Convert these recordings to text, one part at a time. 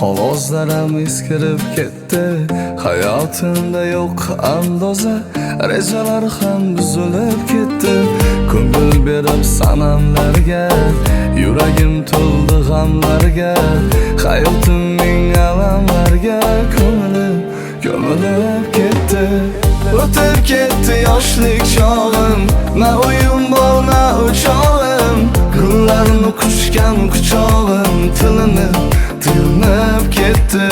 qog'ozlarim eskirib ketdi. Hayotimda yo'q andoza, rejalar ham buzilib ketdi. Ko'ngil berib sanamlarga, yuragim to'ldi g'amlarga, hayotimning alamlarga ko'milib ketdi. O'tib ketdi yoshlik chog'im, na uyim bor, na o'chog'im. Gullarni quchgan quchog'im tilinib ketdi.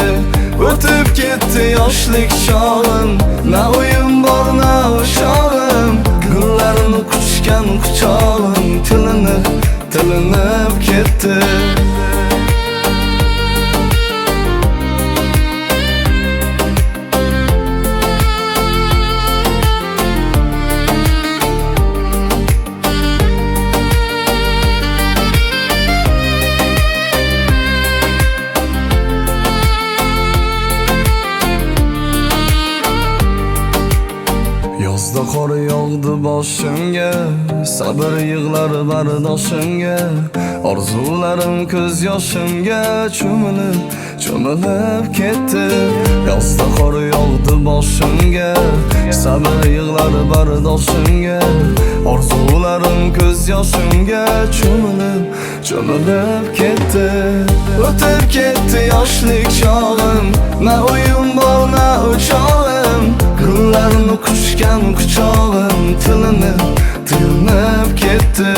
O'tib ketdi yoshlik chog'im, na uyim bor, na o'chog'im. Gullarni quchgan quchog'im tilinib ketdi. Yozda qor yog'di boshimga, sabr yig'lar bardoshimga. Orzularim ko'z yoshimga cho'milib ketdi. Yozda qor yog'di boshimga, sabr yig'lar bardoshimga. Orzularim ko'z yoshimga cho'milib ketdi. O'tib ketdi yoshlik chog'im, na uyim bor, na o'chog'im. Gullarni quchgan quchog'im tilinib ketdi.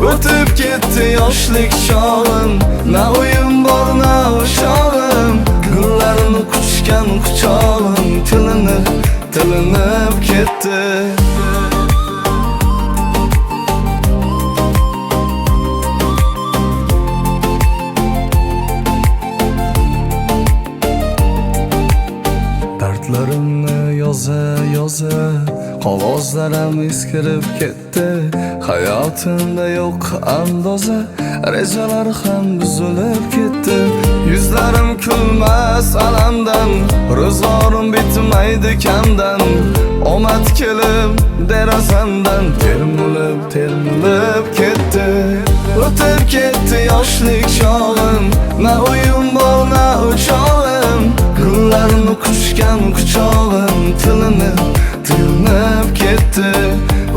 O'tib ketdi yoshlik chog'im, na uyim bor, na o'chog'im. Gullarni quchgan quchog'im tilinib ketdi. Dardlarimni yoza qog'ozlarim eskirib ketdi. Hayotimda yo'q andoza, rejalar ham buzilib ketdi. Yuzlarim kulmas alamdan, ro'zg'orim bitmaydi kamdan. Omad kelib derazamdan termilib ketdi. O'tib ketdi yoshlik chog'im, na uyim bor, na o'chog'im. Gullarni quchgan quchog'im tilinib ketdi.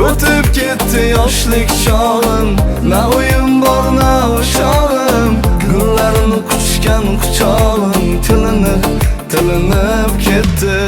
O'tib ketdi yoshlik chog'im, na uyim bor, na o'chog'im. Gullarni quchgan quchog'im tilinib ketdi.